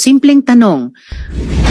Simpleng tanong.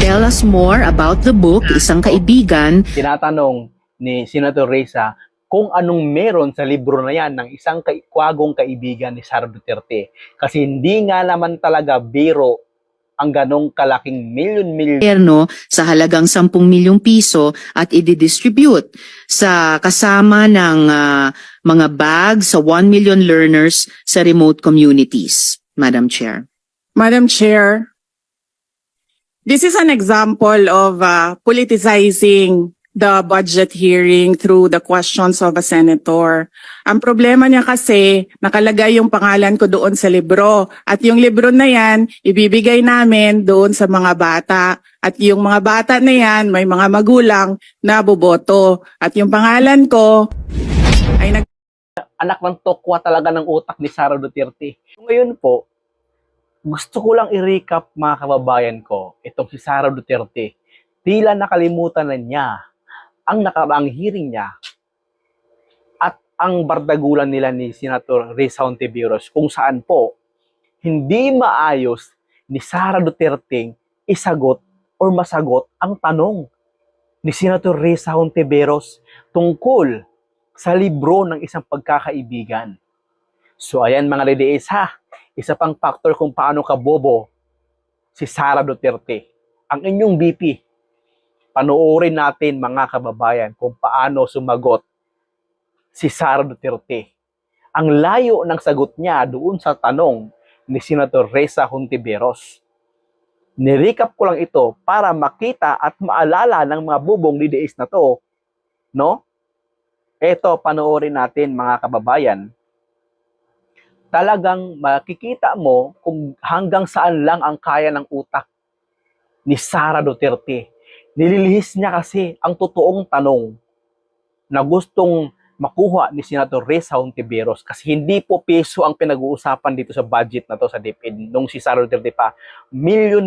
Tell us more about the book, Isang Kaibigan. Tinatanong ni Senator Reza kung anong meron sa libro na yan ng isang kwagong kaibigan ni Sara Duterte. Kasi hindi nga naman talaga biro ang ganong kalaking milyon-milyon Gobyerno sa halagang 10 milyong piso at i-distribute sa kasama ng mga bags sa 1 million learners sa remote communities. Madam Chair. Madam Chair, this is an example of politicizing the budget hearing through the questions of a senator. Ang problema niya kasi, nakalagay yung pangalan ko doon sa libro. At yung libro na yan, ibibigay namin doon sa mga bata. At yung mga bata na yan, may mga magulang na boboto. At yung pangalan ko ay anak ng tokwa talaga ng utak ni Sara Duterte. Ngayon po, gusto ko lang i-recap mga kababayan ko, itong si Sara Duterte. Tila nakalimutan na niya ang nakaraang hearing niya at ang bardagulan nila ni Senator Reza Hontiveros kung saan po hindi maayos ni Sara Duterte isagot or masagot ang tanong ni Senator Reza Hontiveros tungkol sa libro ng isang pagkakaibigan. So ayan mga ladies ha, isa pang factor kung paano kabobo si Sara Duterte, ang inyong VP. Panoorin natin mga kababayan kung paano sumagot si Sara Duterte. Ang layo ng sagot niya doon sa tanong ni Senator Reza Hontiveros. Nirecap ko lang ito para makita at maalala ng mga bubong lideis na to, no? Ito, panoorin natin mga kababayan. Talagang makikita mo kung hanggang saan lang ang kaya ng utak ni Sara Duterte. Nililihis niya kasi ang totoong tanong na gustong makuha ni Senator Reza Hontiveros kasi hindi po peso ang pinag-uusapan dito sa budget na to sa DepEd nung si Sara Duterte pa. Million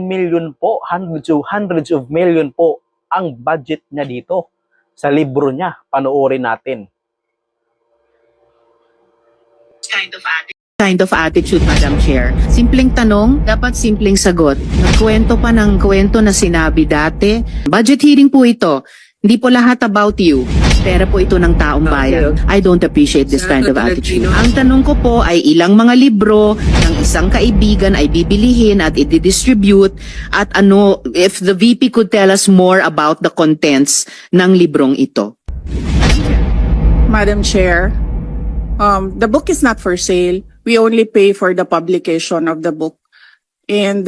po, hundreds of million po ang budget niya dito sa libro niya. Panoorin natin. Kind of attitude, Madam Chair. Simpleng tanong, dapat simpleng sagot. Nagkwento pa ng kwento na sinabi dati. Budget hearing po ito. Hindi po lahat about you. Pera po ito ng taong bayan. I don't appreciate this kind of attitude. Ang tanong ko po ay ilang mga libro ng isang kaibigan ay bibilihin at i-distribute at ano, if the VP could tell us more about the contents ng librong ito. Madam Chair, the book is not for sale. We only pay for the publication of the book. And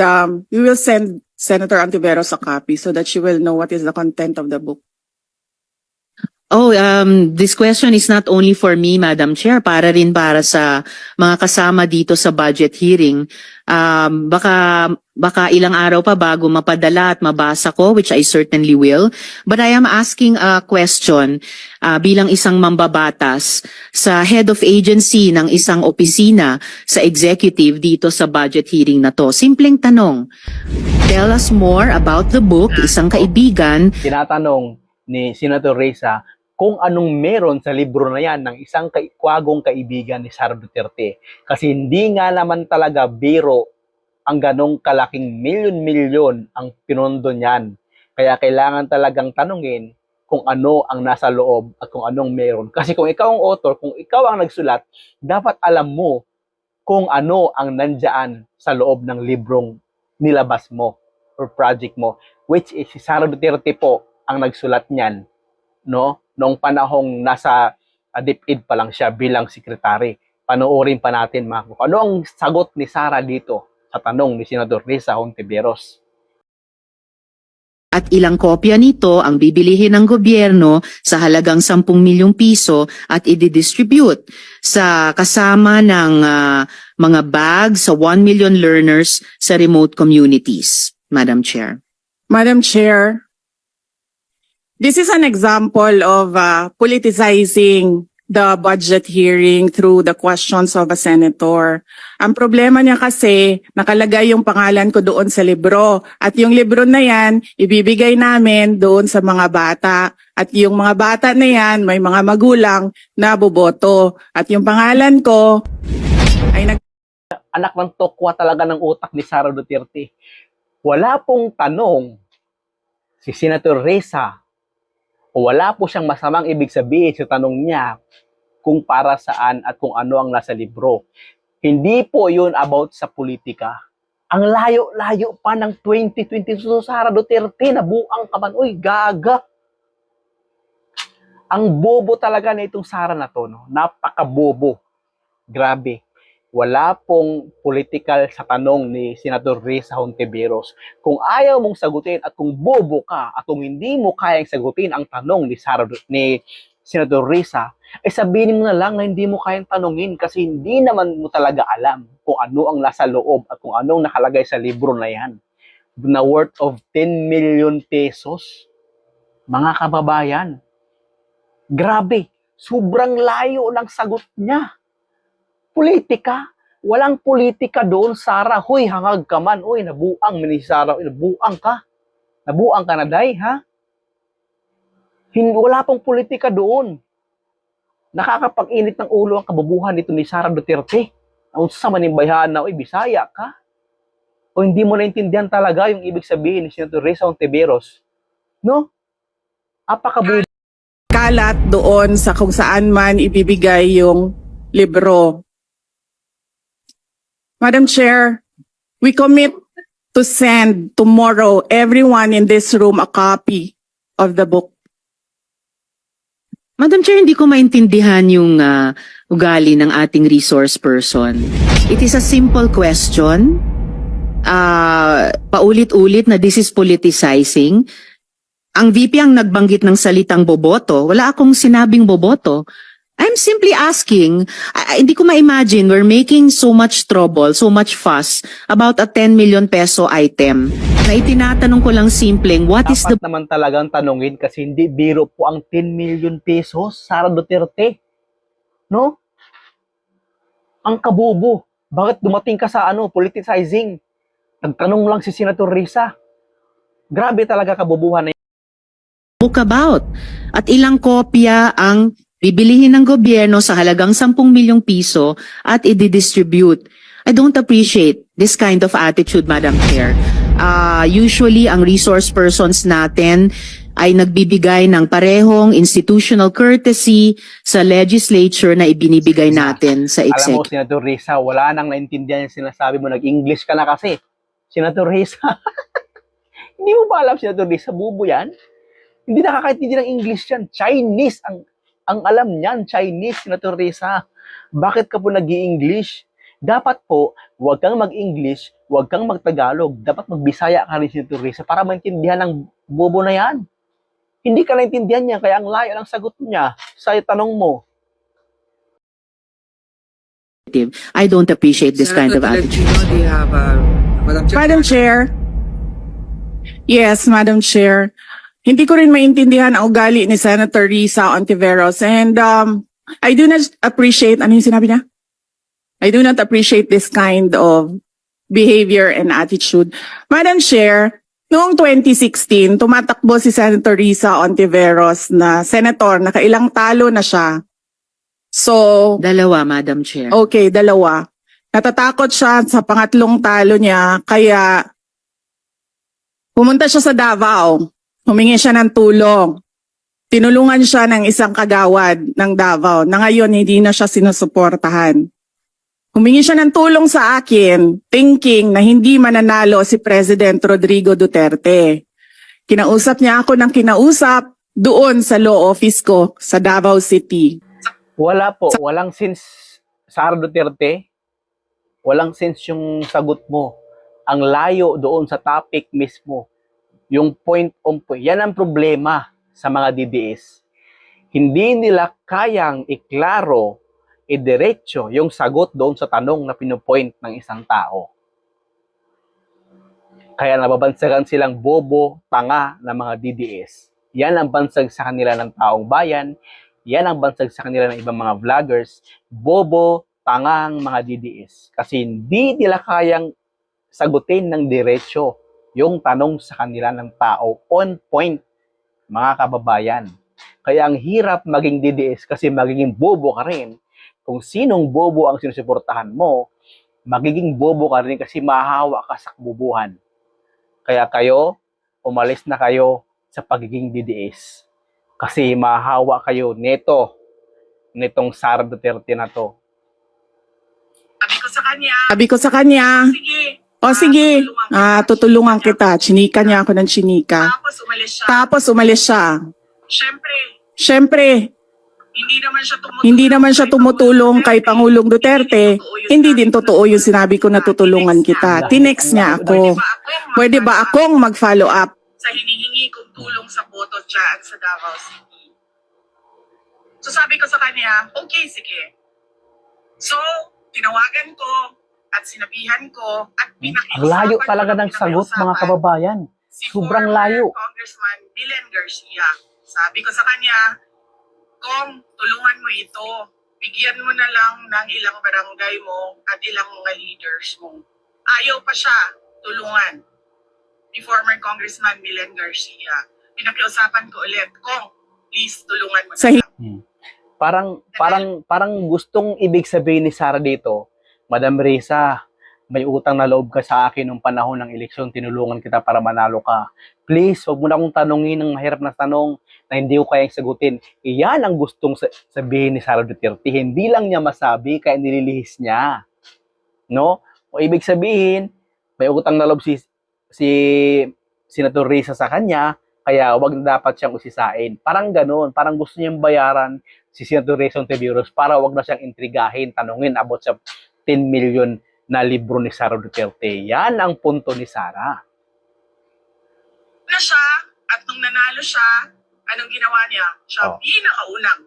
we will send Senator Hontiveros a copy so that she will know what is the content of the book. Oh, this question is not only for me, Madam Chair, para rin para sa mga kasama dito sa budget hearing. Baka ilang araw pa bago mapadala at mabasa ko, which I certainly will. But I am asking a question bilang isang mambabatas sa head of agency ng isang opisina sa executive dito sa budget hearing na to. Simpleng tanong. Tell us more about the book, Isang Kaibigan. Tinatanong ni Senator Reza kung anong meron sa libro na yan ng isang kwagong kaibigan ni Sara Duterte. Kasi hindi nga naman talaga biro ang ganong kalaking milyon-milyon ang pinondo niyan. Kaya kailangan talagang tanungin kung ano ang nasa loob at kung anong meron. Kasi kung ikaw ang author, kung ikaw ang nagsulat, dapat alam mo kung ano ang nandyan sa loob ng librong nilabas mo or project mo. Which is si Sara Duterte po ang nagsulat niyan, no? Noong panahong nasa DepEd pa lang siya bilang sekretary. Panoorin pa natin mga ano ang sagot ni Sara dito sa tanong ni Senator Reza Hontiveros. At ilang kopya nito ang bibilihin ng gobyerno sa halagang 10 milyong piso at i-distribute sa kasama ng mga bags sa 1 million learners sa remote communities. Madam Chair. Madam Chair, this is an example of politicizing the budget hearing through the questions of a senator. Ang problema niya kasi, nakalagay yung pangalan ko doon sa libro. At yung libro na yan, ibibigay namin doon sa mga bata. At yung mga bata na yan, may mga magulang na boboto. At yung pangalan ko ay Anak ng tokwa talaga ng utak ni Sara Duterte. wala pong tanong si Senator Risa o wala po siyang masamang ibig sabihin sa tanong niya kung para saan at kung ano ang nasa libro. Hindi po yun about sa politika. Ang layo-layo pa ng 2022, Sara Duterte, nabuang ka man. Uy, gaga. Ang bobo talaga na itong Sara na to, no? Napaka-bobo. Grabe. Wala pong political sa tanong ni Senator Risa Hontiveros. Kung ayaw mong sagutin at kung bobo ka at kung hindi mo kayang sagutin ang tanong ni Senator Risa, sabihin mo na lang na hindi mo kayang tanungin kasi hindi naman mo talaga alam kung ano ang nasa loob at kung anong nakalagay sa libro na yan. Na worth of 10 million pesos. Mga kababayan, grabe, sobrang layo ng sagot niya. Politika, walang politika doon, Sara. Huy, hangag ka man. Uy, nabuang ni Sara. Uy, nabuang ka. Nabuang ka na, day, ha? Wala pong politika doon. Nakakapag-init ng ulo ang kabubuhan nito ni Sara Duterte. Ang sa manimbayhan na, uy, Bisaya ka. O hindi mo naintindihan talaga yung ibig sabihin ni Senator Risa Hontiveros. No? Apakabubo. Kalat doon sa kung saan man ibibigay yung libro. Madam Chair, we commit to send tomorrow everyone in this room a copy of the book. Madam Chair, hindi ko maintindihan yung ugali ng ating resource person. It is a simple question. Paulit-ulit na this is politicizing. Ang VP ang nagbanggit ng salitang boboto. Wala akong sinabing boboto. I'm simply asking, hindi ko ma-imagine we're making so much trouble, so much fuss about a 10 million peso item. Na itinatanong ko lang simpleng, what is the... Dapat naman talagang tanungin kasi hindi biro po ang 10 million pesos, Sara Duterte. No? Ang kabubo. Bakit dumating ka sa politicizing? Nagtanong lang si Senator Risa. Grabe talaga kabubuhan na book about? At ilang kopya ang bibilihin ng gobyerno sa halagang 10 milyong piso at i-distribute. I don't appreciate this kind of attitude, Madam Chair. Usually, ang resource persons natin ay nagbibigay ng parehong institutional courtesy sa legislature na ibinibigay natin sa Alam mo, executive. Senator Risa, wala nang naintindihan yung sinasabi mo. Nag-English ka na kasi. Senator Risa. Hindi mo ba alam, Senator Risa? Bubo yan? Hindi nakakaintindi ng English yan. Chinese ang alam niyan, Chinese, Senator Risa. Bakit ka po nag-i-English? Dapat po, huwag kang mag-English, huwag kang mag-Tagalog. Dapat mag-Bisaya ka rin, Senator Risa, para maintindihan ng bobo na yan. Hindi ka naintindihan niya, kaya ang layo ng sagot niya sa tanong mo. I don't appreciate this kind of attitude. Do you have, Madam Chair. Yes, Madam Chair. Hindi ko rin maintindihan ang ugali ni Senator Risa Hontiveros. And I do not appreciate, ano yung sinabi niya? I do not appreciate this kind of behavior and attitude. Madam Chair, noong 2016, tumatakbo si Senator Risa Hontiveros na senator, nakailang talo na siya. So, Dalawa, Madam Chair. okay, dalawa. Natatakot siya sa pangatlong talo niya, kaya pumunta siya sa Davao. Humingi siya ng tulong. Tinulungan siya ng isang kagawad ng Davao na ngayon hindi na siya sinusuportahan. Humingi siya ng tulong sa akin, thinking na hindi mananalo si President Rodrigo Duterte. Kinausap niya ako ng kinausap doon sa law office ko sa Davao City. Wala po, walang sense, Sara Duterte. Walang sense yung sagot mo. Ang layo doon sa topic mismo. Yung point on point. Yan ang problema sa mga DDS. Hindi nila kayang iklaro, idiretso yung sagot doon sa tanong na pinupoint ng isang tao. Kaya nababansagan silang bobo, tanga ng mga DDS. Yan ang bansag sa kanila ng taong bayan. Yan ang bansag sa kanila ng ibang mga vloggers. Bobo, tangang mga DDS. Kasi hindi nila kayang sagutin ng diretso yung tanong sa kanila ng tao on point, mga kababayan. Kaya ang hirap maging DDS kasi magiging bobo ka rin. Kung sinong bobo ang sinusuportahan mo, magiging bobo ka rin kasi mahahawa ka sa kabubuhan. Kaya kayo, umalis na kayo sa pagiging DDS. Kasi mahahawa kayo nitong Sara Duterte na to. Sabi ko sa kanya, o sige, tutulungan kita. Chinika niya ako ng chinika. Tapos umalis siya. Siyempre, hindi naman siya tumutulong kay Pangulong Duterte. Hindi din totoo yung sinabi ko na tutulungan kita. Tinext niya ako. Pwede ba akong mag-follow up? Sa hinihingi kong tulong sa boto dyan sa Davao City. So sabi ko sa kanya, okay, sige. So, tinawagan ko at sinabihan ko at Ang layo talaga ng sagot, mga kababayan. si Sobrang former layo. Congressman Bilen Garcia. Sabi ko sa kanya, Kong, tulungan mo ito. Bigyan mo na lang ng ilang barangay mo at ilang mga leaders mo. Ayaw pa siya tulungan ni former Congressman Bilen Garcia. Pinakiusapan ko ulit, Kong, please tulungan mo na Sa lang. Parang gustong ibig sabihin ni Sara dito, Madam Risa, may utang na loob ka sa akin nung panahon ng eleksyon, tinulungan kita para manalo ka. Please, wag mo na akong tanongin ng mahirap na tanong na hindi ko kayang sagutin. Iyan ang gustong sabihin ni Sara Duterte. Hindi lang niya masabi, kaya nililihis niya. No? O ibig sabihin, may utang na loob si Senator Risa sa kanya, kaya wag na dapat siyang usisain. Parang ganun, parang gusto niyang bayaran si Senator Risa Ontiveros para wag na siyang intrigahin, tanungin about sa 10 million na libro ni Sara Duterte. Yan ang punto ni Sara. Na siya, at nung nanalo siya, anong ginawa niya? Siya Oh. pinakaunang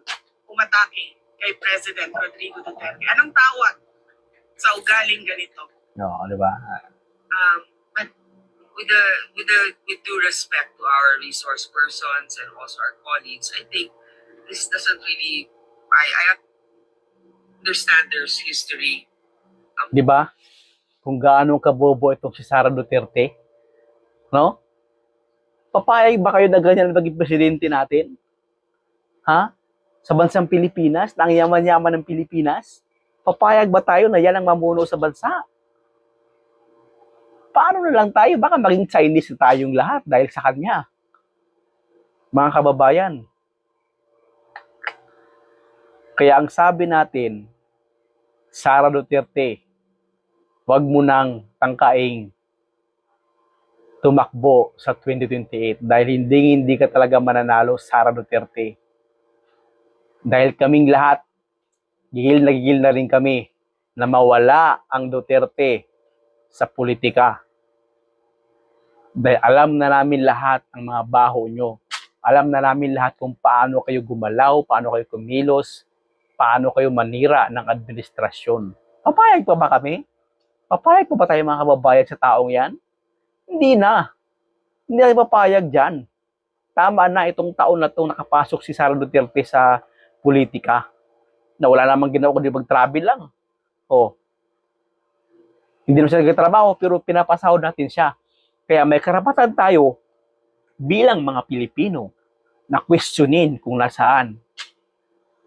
umatake kay President Rodrigo Duterte. Anong tawag sa ugaling ganito? No, di ba? But with due respect to our resource persons and also our colleagues, I think this doesn't really. I understand there's history. Di ba? Kung gaano kabobo itong si Sara Duterte. No? Papayag ba kayo na ganyan maging presidente natin? Ha? Sa bansang Pilipinas, na ang yaman-yaman ng Pilipinas? Papayag ba tayo na yan ang mamuno sa bansa? Paano na lang tayo? Baka maging Chinese na tayong lahat dahil sa kanya. Mga kababayan. Kaya ang sabi natin, Sara Duterte, wag mo nang tangkaing tumakbo sa 2028 dahil hindi ka talaga mananalo, Sara Duterte. Dahil kaming lahat, gigil na rin kami na mawala ang Duterte sa politika. Dahil alam na namin lahat ang mga baho nyo. Alam na namin lahat kung paano kayo gumalaw, paano kayo kumilos, paano kayo manira ng administrasyon. Papayag pa ba kami? Papayag pa ba tayo mga kababayan sa taong yan? Hindi na. Hindi na papayag dyan. Tama na itong taon na itong nakapasok si Sara Duterte sa politika. Na wala namang ginawa kundi mag-travel lang. O. Hindi naman siya nagtatrabaho pero pinapasahod natin siya. Kaya may karapatan tayo bilang mga Pilipino na questionin kung nasaan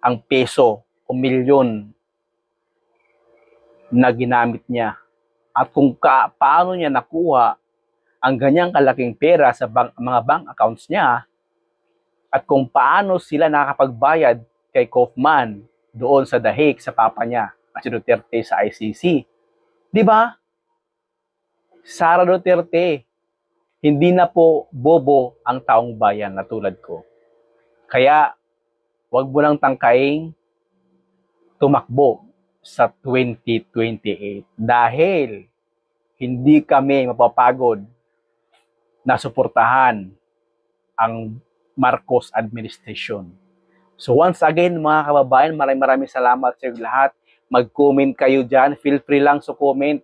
ang peso o milyon na ginamit niya at kung paano niya nakuha ang ganyang kalaking pera sa mga bank accounts niya at kung paano sila nakakapagbayad kay Kaufman doon sa The Hague sa papa niya at si Duterte sa ICC. Di ba? Sara Duterte, hindi na po bobo ang taong bayan na tulad ko. Kaya, wag mo nang tangkaing tumakbo sa 2028 dahil hindi kami mapapagod na suportahan ang Marcos administration. So once again, mga kababayan, maraming salamat sa inyo lahat. Mag-comment kayo dyan. Feel free lang sa comment.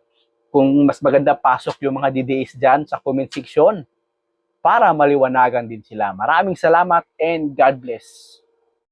Kung mas maganda, pasok yung mga DDS dyan sa comment section para maliwanagan din sila. Maraming salamat and God bless.